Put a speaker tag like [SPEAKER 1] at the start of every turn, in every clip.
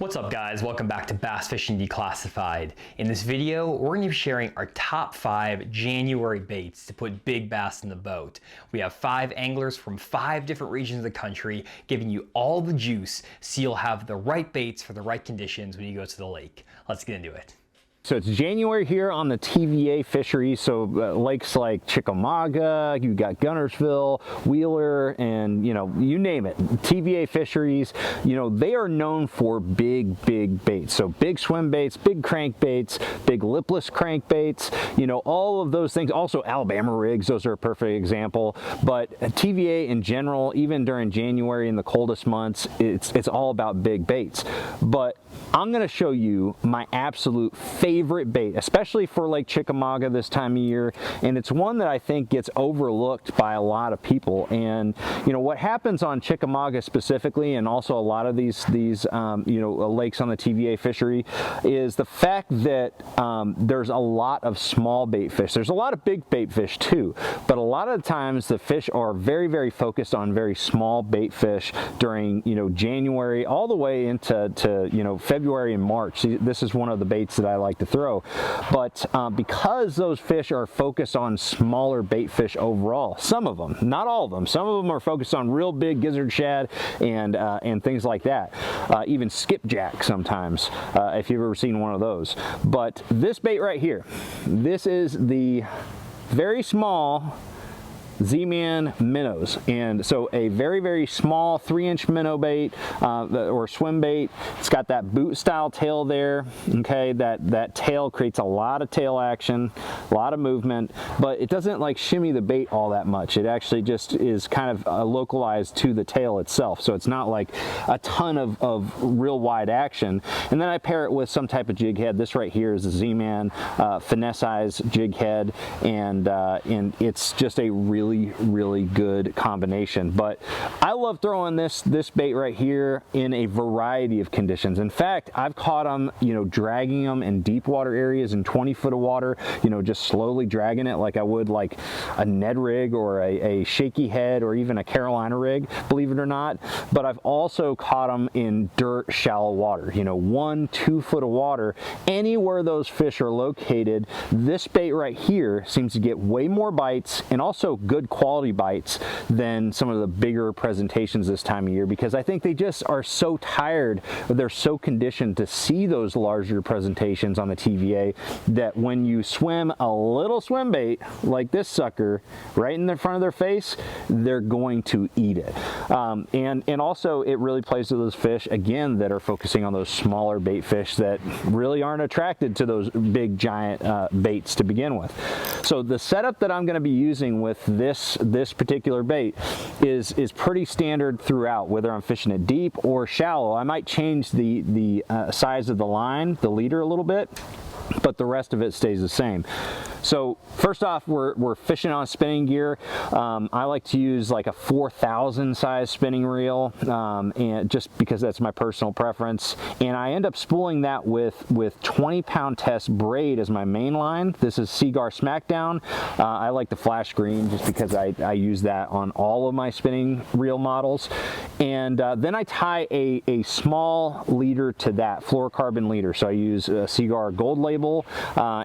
[SPEAKER 1] What's up guys, welcome back to Bass Fishing Declassified. In this video, we're going to be sharing our top 5 January baits to put big bass in the boat. We have 5 anglers from 5 different regions of the country giving you all the juice so you'll have the right baits for the right conditions when you go to the lake. Let's get into it.
[SPEAKER 2] So it's January here on the TVA fisheries, so lakes like Chickamauga, you've got Gunnersville, Wheeler, and you name it. TVA fisheries, they are known for big baits. So big swim baits, big crankbaits, big lipless crankbaits, all of those things. Also Alabama rigs, those are a perfect example. But TVA in general, even during January in the coldest months, it's all about big baits. But I'm going to show you my absolute favorite bait, especially for Lake Chickamauga this time of year, and it's one that I think gets overlooked by a lot of people. And what happens on Chickamauga specifically, and also a lot of these lakes on the TVA fishery, is the fact that there's a lot of small bait fish. There's a lot of big bait fish too, but a lot of the times the fish are very focused on very small bait fish during January all the way into February and March. This is one of the baits that I like to throw, but because those fish are focused on smaller bait fish overall, some of them, not all of them, some of them are focused on real big gizzard shad and things like that, even skipjack sometimes, if you've ever seen one of those. But this bait right here, this is the very small Z-Man minnows, and so a very small 3-inch minnow bait or swim bait. It's got that boot style tail there. Okay, that tail creates a lot of tail action, a lot of movement, but it doesn't like shimmy the bait all that much. It actually just is kind of localized to the tail itself, so it's not like a ton of real wide action. And then I pair it with some type of jig head. This right here is a Z-Man finesse size jig head, and it's just a really good combination. But I love throwing this bait right here in a variety of conditions. In fact, I've caught them dragging them in deep water areas in 20 foot of water, just slowly dragging it like I would like a Ned rig or a shaky head or even a Carolina rig, believe it or not. But I've also caught them in dirt shallow water, 1-2 foot of water. Anywhere those fish are located, this bait right here seems to get way more bites, and also good quality bites, than some of the bigger presentations this time of year, because I think they just are so tired, or they're so conditioned to see those larger presentations on the TVA, that when you swim a little swim bait like this sucker right in the front of their face, they're going to eat it. And also it really plays to those fish again that are focusing on those smaller bait fish that really aren't attracted to those big giant baits to begin with. So the setup that I'm going to be using with this particular bait is pretty standard throughout, whether I'm fishing it deep or shallow. I might change the size of the line, the leader, a little bit, but the rest of it stays the same. So first off, we're fishing on spinning gear. I like to use like a 4,000 size spinning reel, and just because that's my personal preference. And I end up spooling that with 20-pound test braid as my main line. This is Seagar Smackdown. I like the flash green just because I use that on all of my spinning reel models. And then I tie a small leader to that, fluorocarbon leader. So I use a Seagar Gold Label.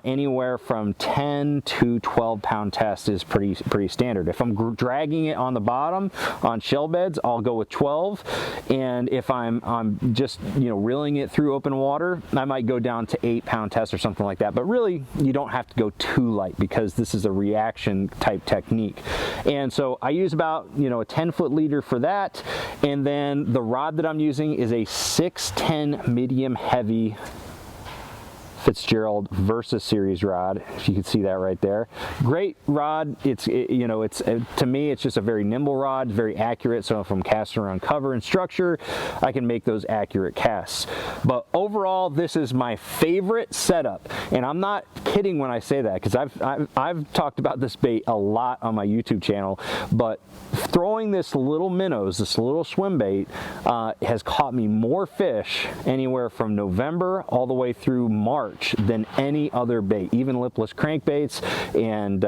[SPEAKER 2] Anywhere from 10 to 12-pound test is pretty standard. If I'm dragging it on the bottom on shell beds, I'll go with 12, and if I'm just reeling it through open water, I might go down to 8-pound test or something like that. But really, you don't have to go too light, because this is a reaction type technique. And so I use about a 10-foot leader for that, and then the rod that I'm using is a 610 medium heavy Fitzgerald Versa series rod, if you can see that right there. Great rod. To me, it's just a very nimble rod, very accurate. So if I'm casting around cover and structure, I can make those accurate casts. But overall, this is my favorite setup, and I'm not kidding when I say that, because I've talked about this bait a lot on my YouTube channel. But throwing this little minnows, this little swim bait, has caught me more fish anywhere from November all the way through March March than any other bait, even lipless crankbaits and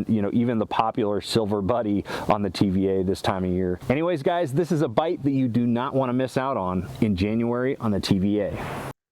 [SPEAKER 2] you know, even the popular silver buddy on the TVA this time of year. Anyways, guys, this is a bite that you do not want to miss out on in January on the TVA.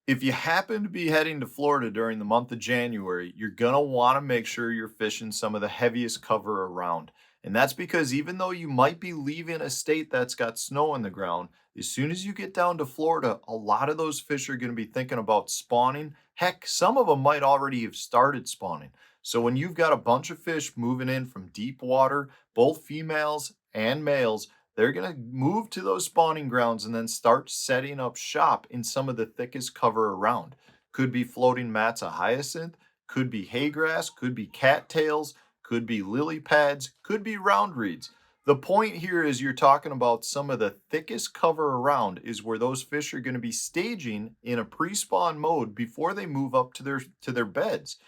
[SPEAKER 3] If you happen to be heading to Florida during the month of January, you're going to want to make sure you're fishing some of the heaviest cover around. And that's because even though you might be leaving a state that's got snow on the ground, as soon as you get down to Florida, a lot of those fish are going to be thinking about spawning. Heck, some of them might already have started spawning. So when you've got a bunch of fish moving in from deep water, both females and males, they're going to move to those spawning grounds and then start setting up shop in some of the thickest cover around. Could be floating mats of hyacinth, could be hay grass, could be cattails, could be lily pads, could be round reeds. The point here is you're talking about some of the thickest cover around is where those fish are going to be staging in a pre-spawn mode before they move up to their beds.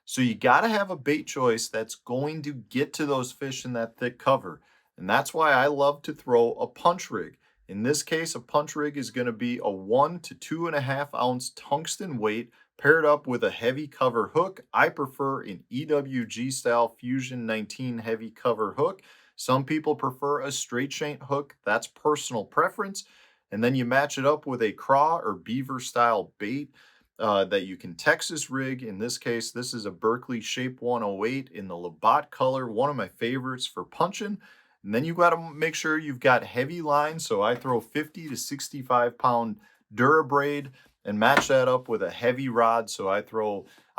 [SPEAKER 3] So you got to have a bait choice that's going to get to those fish in that thick cover. And that's why I love to throw a punch rig. In this case, a punch rig is going to be a 1 to 2.5 ounce tungsten weight paired up with a heavy cover hook. I prefer an EWG style Fusion 19 heavy cover hook. Some people prefer a straight shank hook. That's personal preference. And then you match it up with a craw or beaver style bait that you can Texas rig. In this case, this is a Berkeley Shape 108 in the Labatt color, one of my favorites for punching. And then you got to make sure you've got heavy lines. So I throw 50 to 65 pound Durabraid and match that up with a heavy rod. So I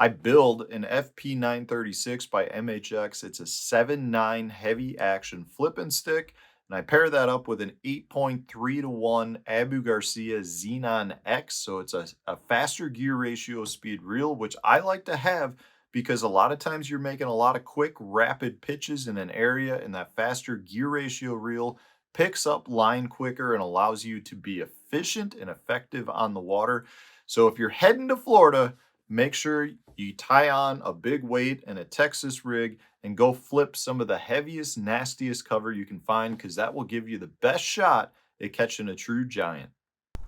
[SPEAKER 3] build an FP 936 by MHX. It's a 7.9 heavy action flip and stick. And I pair that up with an 8.3 to 1 Abu Garcia Xenon X. So it's a faster gear ratio speed reel, which I like to have because a lot of times you're making a lot of quick, rapid pitches in an area, and that faster gear ratio reel picks up line quicker and allows you to be efficient and effective on the water. So if you're heading to Florida, make sure you tie on a big weight and a Texas rig and go flip some of the heaviest, nastiest cover you can find, because that will give you the best shot at catching a true giant.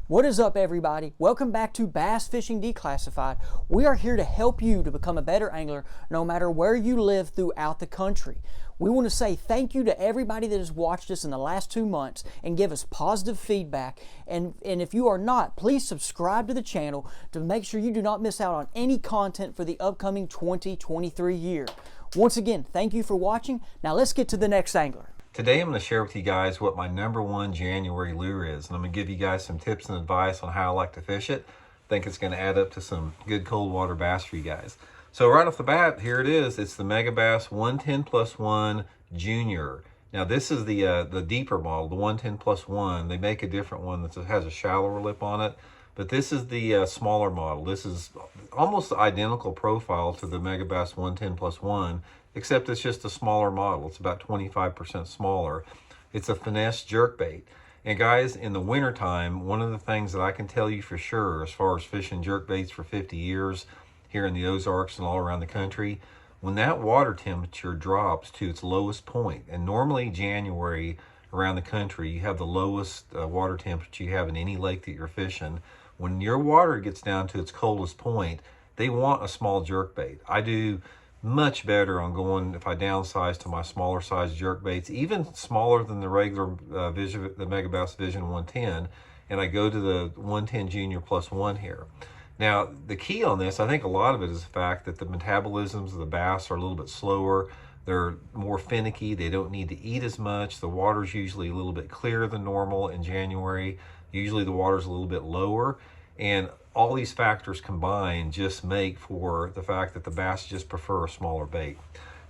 [SPEAKER 4] What is up, everybody? Welcome back to Bass Fishing Declassified. We are here to help you to become a better angler no matter where you live throughout the country. We want to say thank you to everybody that has watched us in the last 2 months and give us positive feedback. And if you are not, please subscribe to the channel to make sure you do not miss out on any content for the upcoming 2023 year. Once again, thank you for watching. Now let's get to the next angler.
[SPEAKER 5] Today I'm going to share with you guys what my #1 January lure is, and I'm going to give you guys some tips and advice on how I like to fish it. I think it's going to add up to some good cold water bass for you guys. So right off the bat, here it is. It's the Megabass 110+1 Junior. Now this is the deeper model, the 110+1. They make a different one that has a shallower lip on it, but this is the smaller model. This is almost the identical profile to the Megabass 110+1. Except it's just a smaller model. It's about 25% smaller. It's a finesse jerkbait. And guys, in the wintertime, one of the things that I can tell you for sure, as far as fishing jerkbaits for 50 years here in the Ozarks and all around the country, when that water temperature drops to its lowest point, and normally January around the country, you have the lowest water temperature you have in any lake that you're fishing. When your water gets down to its coldest point, they want a small jerkbait. I do much better on going, if I downsize to my smaller size jerkbaits, even smaller than the regular the Megabass Vision 110, and I go to the 110 Junior +1 here. Now, the key on this, I think a lot of it is the fact that the metabolisms of the bass are a little bit slower. They're more finicky. They don't need to eat as much. The water's usually a little bit clearer than normal in January. Usually the water's a little bit lower. And all these factors combined just make for the fact that the bass just prefer a smaller bait.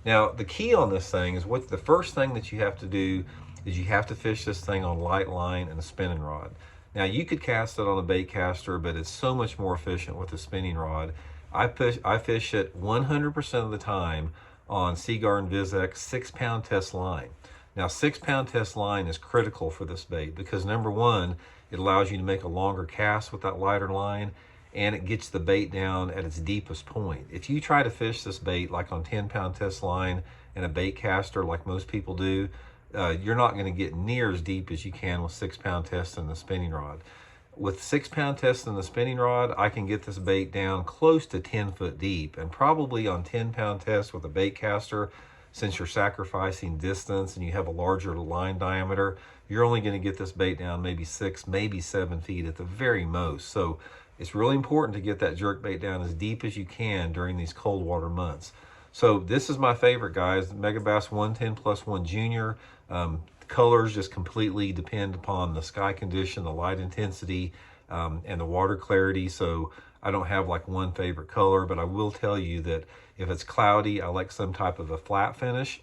[SPEAKER 5] Now, the key on this thing is the first thing that you have to do is you have to fish this thing on light line and a spinning rod. Now, you could cast it on a bait caster, but it's so much more efficient with a spinning rod. I fish it 100% of the time on Seaguar & Vizx 6-pound test line. Now, 6-pound test line is critical for this bait because, number one, it allows you to make a longer cast with that lighter line, and it gets the bait down at its deepest point. If you try to fish this bait like on 10-pound test line and a bait caster like most people do, you're not going to get near as deep as you can with 6-pound test and the spinning rod. with 6-pound test and the spinning rod, I can get this bait down close to 10 foot deep, and probably on 10-pound test with a bait caster, since you're sacrificing distance and you have a larger line diameter, you're only going to get this bait down maybe 6, maybe 7 feet at the very most. So it's really important to get that jerk bait down as deep as you can during these cold water months. So this is my favorite, guys, Megabass 110 plus 1 Junior. Colors just completely depend upon the sky condition, the light intensity, and the water clarity. So I don't have like one favorite color, but I will tell you that if it's cloudy, I like some type of a flat finish.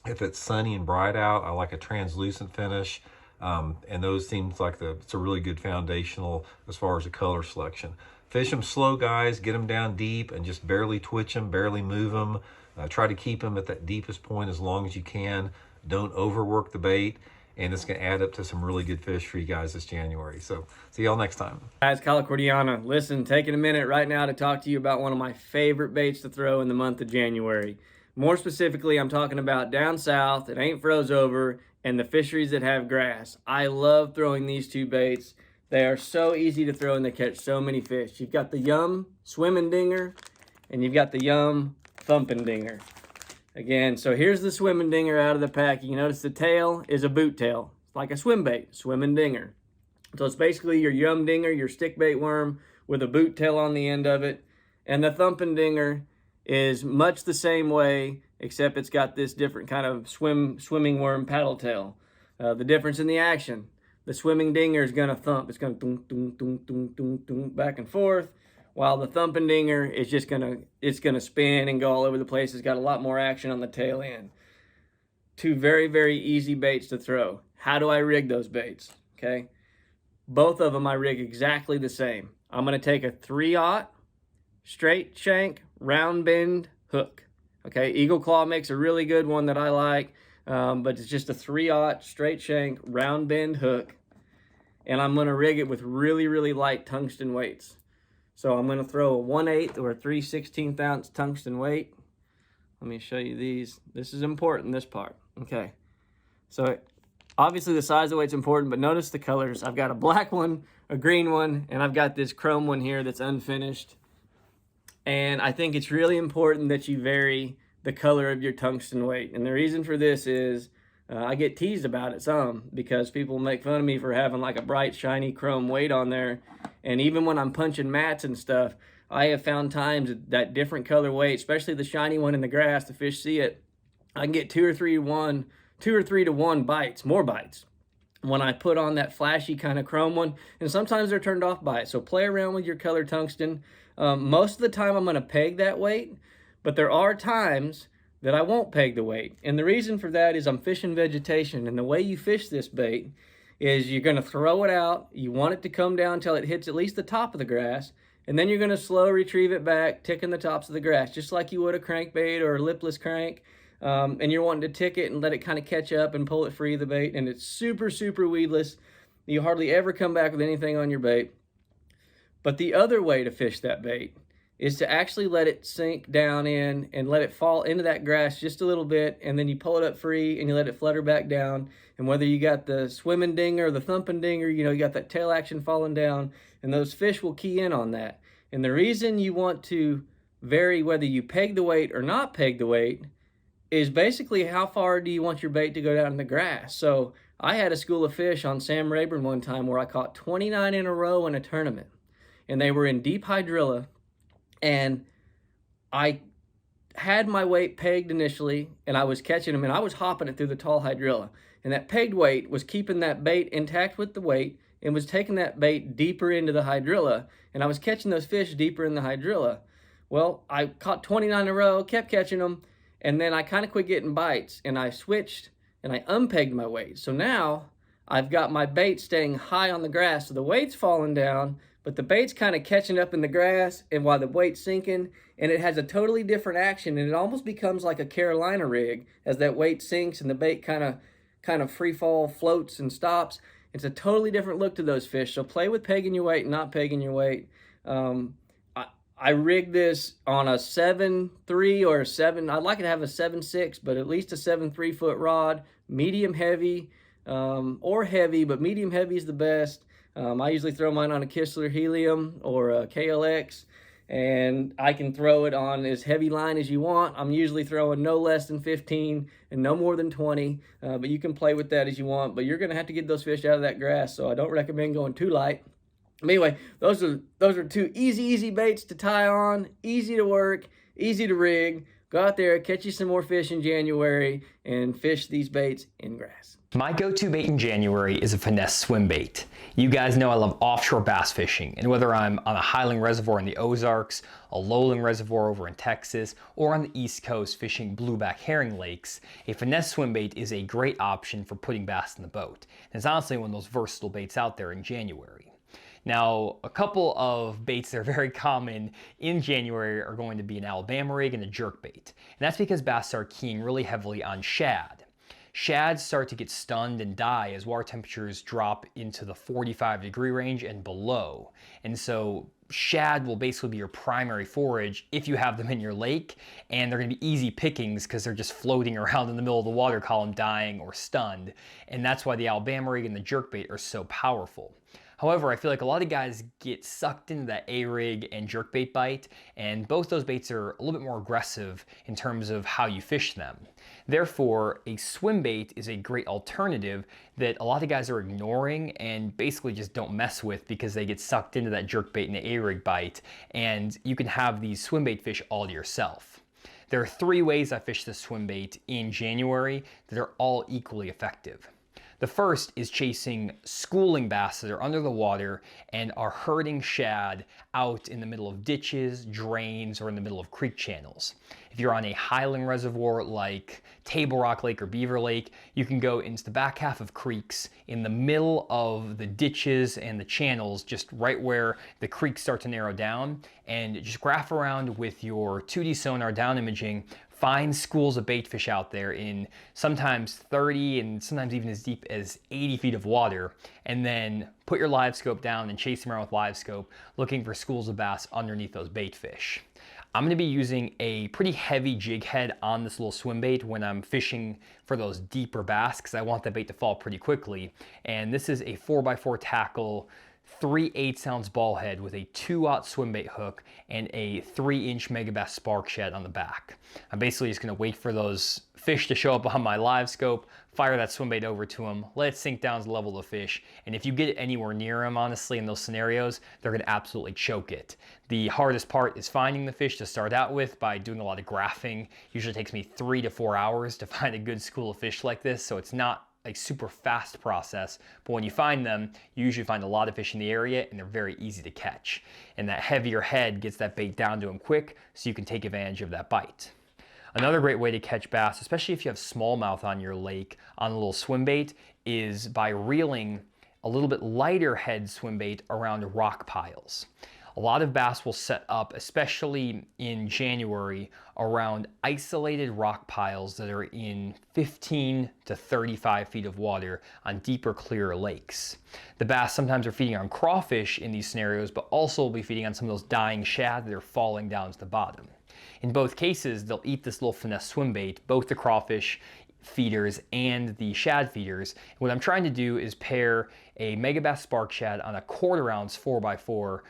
[SPEAKER 5] If it's sunny and bright out, I like a translucent finish. And those seems like it's a really good foundational as far as the color selection. Fish them slow, guys. Get them down deep and just barely twitch them, barely move them. Try to keep them at that deepest point as long as you can. Don't overwork the bait, and it's going to add up to some really good fish for you guys this January. So see y'all next time.
[SPEAKER 6] Guys, Cortiana. Listen, taking a minute right now to talk to you about one of my favorite baits to throw in the month of January. More specifically, I'm talking about down south, it ain't froze over, and the fisheries that have grass. I love throwing these two baits. They are so easy to throw and they catch so many fish. You've got the Yum Swimming Dinger, and you've got the Yum Thumping Dinger. Again, so here's the swimming dinger out of the pack. You can notice the tail is a boot tail. It's like a swim bait, swimming dinger. So it's basically your Yum Dinger, your stick bait worm with a boot tail on the end of it. And the thumping dinger is much the same way, except it's got this different kind of swimming worm paddle tail. The difference in the action, the swimming dinger is gonna thump. It's gonna thump, thump, thump, thump, thump, thump, back and forth. While the thumping dinger is just gonna spin and go all over the place. It's got a lot more action on the tail end. Two very, very easy baits to throw. How do I rig those baits? Okay, both of them I rig exactly the same. I'm gonna take a 3/0 straight shank round bend hook. Okay, Eagle Claw makes a really good one that I like, but it's just a 3/0 straight shank round bend hook, and I'm gonna rig it with really, really light tungsten weights. So I'm going to throw a 1/8 or a 3/16 ounce tungsten weight. Let me show you these. This is important, this part. Okay. So obviously the size of the weight's important, but notice the colors. I've got a black one, a green one, and I've got this chrome one here that's unfinished. And I think it's really important that you vary the color of your tungsten weight. And the reason for this is I get teased about it some because people make fun of me for having like a bright, shiny chrome weight on there. And even when I'm punching mats and stuff, I have found times that different color weight, especially the shiny one in the grass, the fish see it, I can get 2 or 3 to 1 bites, more bites, when I put on that flashy kind of chrome one. And sometimes they're turned off by it. So play around with your color tungsten. Most of the time I'm going to peg that weight, but there are times that I won't peg the weight. And the reason for that is I'm fishing vegetation, and the way you fish this bait is you're going to throw it out. You want it to come down until it hits at least the top of the grass, and then you're going to slow retrieve it back, ticking the tops of the grass, just like you would a crankbait or a lipless crank. And you're wanting to tick it and let it kind of catch up and pull it free of the bait, and it's super, super weedless. You hardly ever come back with anything on your bait. But the other way to fish that bait is to actually let it sink down in and let it fall into that grass just a little bit, and then you pull it up free and you let it flutter back down. And whether you got the swimming dinger or the thumping dinger, you got that tail action falling down, and those fish will key in on that. And the reason you want to vary whether you peg the weight or not peg the weight is basically how far do you want your bait to go down in the grass. So I had a school of fish on Sam Rayburn one time where I caught 29 in a row in a tournament, and they were in deep hydrilla. And I had my weight pegged initially, and I was catching them, and I was hopping it through the tall hydrilla. And that pegged weight was keeping that bait intact with the weight and was taking that bait deeper into the hydrilla. And I was catching those fish deeper in the hydrilla. Well, I caught 29 in a row, kept catching them, and then I kind of quit getting bites, and I switched and I unpegged my weight. So now I've got my bait staying high on the grass, so the weight's falling down, but the bait's kind of catching up in the grass, and while the weight's sinking, and it has a totally different action, and it almost becomes like a Carolina rig as that weight sinks and the bait kind of free fall, floats and stops. It's a totally different look to those fish. So play with pegging your weight and not pegging your weight. I rigged this on a 7.3 or a 7. I'd like it to have a 7.6, but at least a 7.3 foot rod, medium heavy or heavy, but medium heavy is the best. I usually throw mine on a Kistler Helium or a KLX, and I can throw it on as heavy line as you want. I'm usually throwing no less than 15 and no more than 20, but you can play with that as you want, but you're gonna have to get those fish out of that grass, so I don't recommend going too light. But anyway, those are two easy baits to tie on, easy to work, easy to rig. Go out there, catch you some more fish in January, and fish these baits in grass.
[SPEAKER 1] My go-to bait in January is a finesse swim bait. You guys know I love offshore bass fishing, and whether I'm on a highland reservoir in the Ozarks, a lowland reservoir over in Texas, or on the East Coast fishing blueback herring lakes, a finesse swim bait is a great option for putting bass in the boat. And it's honestly one of those versatile baits out there in January. Now, a couple of baits that are very common in January are going to be an Alabama rig and a jerkbait. And that's because bass start keying really heavily on shad. Shads start to get stunned and die as water temperatures drop into the 45-degree range and below. And so shad will basically be your primary forage if you have them in your lake, and they're going to be easy pickings because they're just floating around in the middle of the water column dying or stunned. And that's why the Alabama rig and the jerkbait are so powerful. However, I feel like a lot of guys get sucked into that A-rig and jerkbait bite, and both those baits are a little bit more aggressive in terms of how you fish them. Therefore, a swim bait is a great alternative that a lot of guys are ignoring and basically just don't mess with because they get sucked into that jerkbait and the A-rig bite, and you can have these swim bait fish all to yourself. There are 3 ways I fish this swim bait in January that are all equally effective. The first is chasing schooling bass that are under the water and are herding shad out in the middle of ditches, drains, or in the middle of creek channels. If you're on a highland reservoir like Table Rock Lake or Beaver Lake, you can go into the back half of creeks in the middle of the ditches and the channels, just right where the creeks start to narrow down, and just graph around with your 2D sonar down imaging. Find schools of bait fish out there in sometimes 30 and sometimes even as deep as 80 feet of water, and then put your live scope down and chase them around with live scope looking for schools of bass underneath those bait fish. I'm going to be using a pretty heavy jig head on this little swim bait when I'm fishing for those deeper bass because I want that bait to fall pretty quickly. And this is a 4x4 tackle 3/8 ounce ball head with a 2-aught swim bait hook and a 3-inch megabass spark shed on the back. I'm basically just going to wait for those fish to show up on my live scope, fire that swim bait over to them, let it sink down to the level of the fish, and if you get it anywhere near them, honestly, in those scenarios, they're going to absolutely choke it. The hardest part is finding the fish to start out with by doing a lot of graphing. Usually takes me 3 to 4 hours to find a good school of fish like this, so it's not a super fast process, but when you find them, you usually find a lot of fish in the area and they're very easy to catch. And that heavier head gets that bait down to them quick so you can take advantage of that bite. Another great way to catch bass, especially if you have smallmouth on your lake on a little swim bait, is by reeling a little bit lighter head swim bait around rock piles. A lot of bass will set up, especially in January, around isolated rock piles that are in 15 to 35 feet of water on deeper, clearer lakes. The bass sometimes are feeding on crawfish in these scenarios, but also will be feeding on some of those dying shad that are falling down to the bottom. In both cases, they'll eat this little finesse swim bait, both the crawfish feeders and the shad feeders. What I'm trying to do is pair a megabass spark shad on a 1/4 ounce 4x4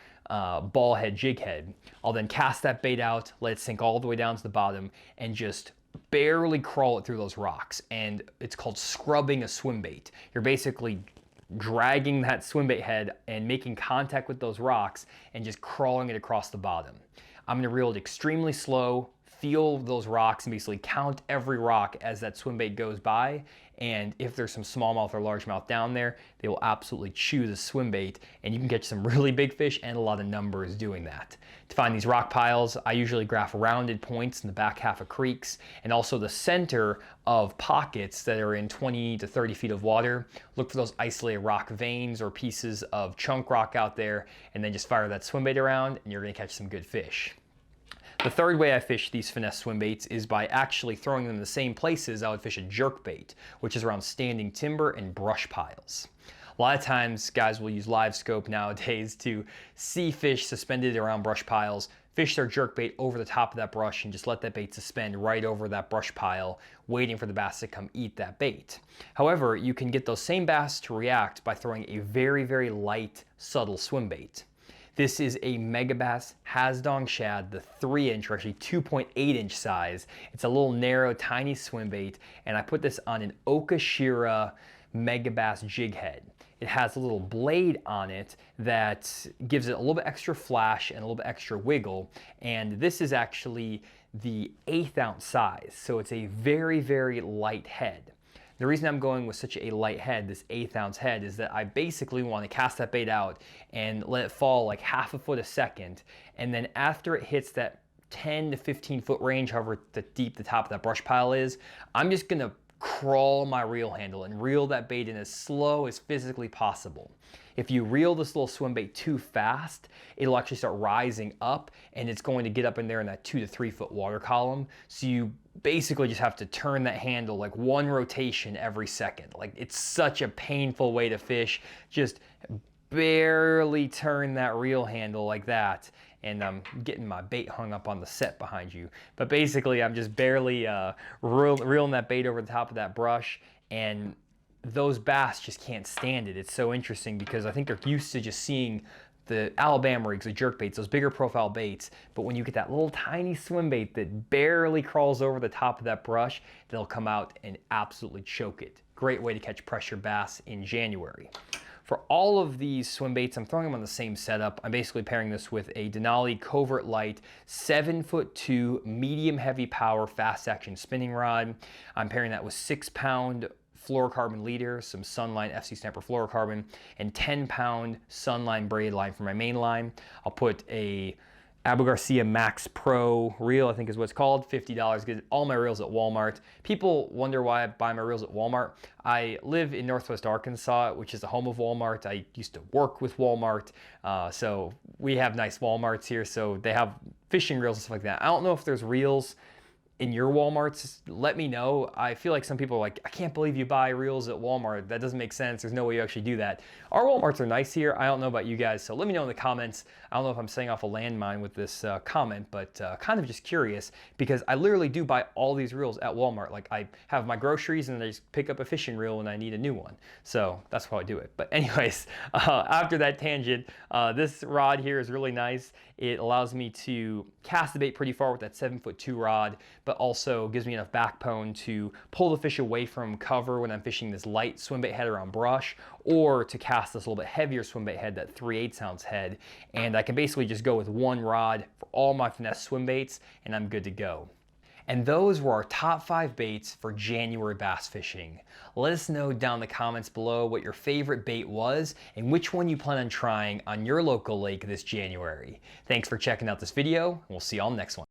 [SPEAKER 1] ball head jig head. I'll then cast that bait out, let it sink all the way down to the bottom, and just barely crawl it through those rocks. And it's called scrubbing a swim bait. You're basically dragging that swim bait head and making contact with those rocks and just crawling it across the bottom. I'm going to reel it extremely slow, feel those rocks, and basically count every rock as that swim bait goes by. And if there's some smallmouth or largemouth down there, they will absolutely chew the swim bait, and you can catch some really big fish and a lot of numbers doing that. To find these rock piles, I usually graph rounded points in the back half of creeks and also the center of pockets that are in 20 to 30 feet of water. Look for those isolated rock veins or pieces of chunk rock out there, and then just fire that swim bait around, and you're going to catch some good fish. The third way I fish these finesse swim baits is by actually throwing them in the same places I would fish a jerk bait, which is around standing timber and brush piles. A A lot of times guys will use live scope nowadays to see fish suspended around brush piles, fish their jerkbait over the top of that brush and just let that bait suspend right over that brush pile, waiting for the bass to come eat that bait. However, you can get those same bass to react by throwing a very, very light, subtle swim bait. This is a Megabass Hasdong Shad, the 3-inch, or actually 2.8-inch size. It's a little narrow, tiny swim bait, and I put this on an Okashira Megabass jig head. It has a little blade on it that gives it a little bit extra flash and a little bit extra wiggle, and this is actually the 1/8 ounce size, so it's a very, very light head. The reason I'm going with such a light head, this 1/8 ounce head, is that I basically want to cast that bait out and let it fall like 1/2 foot a second, and then after it hits that 10 to 15 foot range, however deep the top of that brush pile is, I'm just gonna crawl my reel handle and reel that bait in as slow as physically possible. If you reel this little swim bait too fast, it'll actually start rising up and it's going to get up in there in that 2 to 3 foot water column. So you basically just have to turn that handle like 1 rotation every second. Like, it's such a painful way to fish. Just barely turn that reel handle like that. And I'm getting my bait hung up on the set behind you. But basically, I'm just barely reeling that bait over the top of that brush, and those bass just can't stand it. It's so interesting because I think they're used to just seeing the Alabama rigs, the jerk baits, those bigger profile baits, but when you get that little tiny swim bait that barely crawls over the top of that brush, they'll come out and absolutely choke it. Great way to catch pressure bass in January. For all of these swim baits, I'm throwing them on the same setup. I'm basically pairing this with a Denali Covert Light 7'2" medium heavy power fast action spinning rod. I'm pairing that with 6-pound fluorocarbon leader, some Sunline FC Snapper fluorocarbon, and 10-pound Sunline braid line for my main line. I'll put a Abu Garcia Max Pro reel, I think is what it's called, $50. Get all my reels at Walmart. People wonder why I buy my reels at Walmart. I live in Northwest Arkansas, which is the home of Walmart. I used to work with Walmart, so we have nice Walmarts here, so they have fishing reels and stuff like that. I don't know if there's reels in your Walmarts. Let me know. I feel like some people are like, I can't believe you buy reels at Walmart. That doesn't make sense. There's no way you actually do that. Our Walmarts are nice here. I don't know about you guys, so let me know in the comments. I don't know if I'm setting off a landmine with this comment, but kind of just curious, because I literally do buy all these reels at Walmart. Like, I have my groceries and I just pick up a fishing reel when I need a new one. So that's how I do it. But anyways, after that tangent, this rod here is really nice. It allows me to cast the bait pretty far with that 7'2" rod, but also gives me enough backbone to pull the fish away from cover when I'm fishing this light swimbait head around brush, or to cast this little bit heavier swimbait head, that 3/8 ounce head. And I can basically just go with one rod for all my finesse swimbaits, and I'm good to go. And those were our top 5 baits for January bass fishing. Let us know down in the comments below what your favorite bait was and which one you plan on trying on your local lake this January. Thanks for checking out this video, and we'll see you all next one.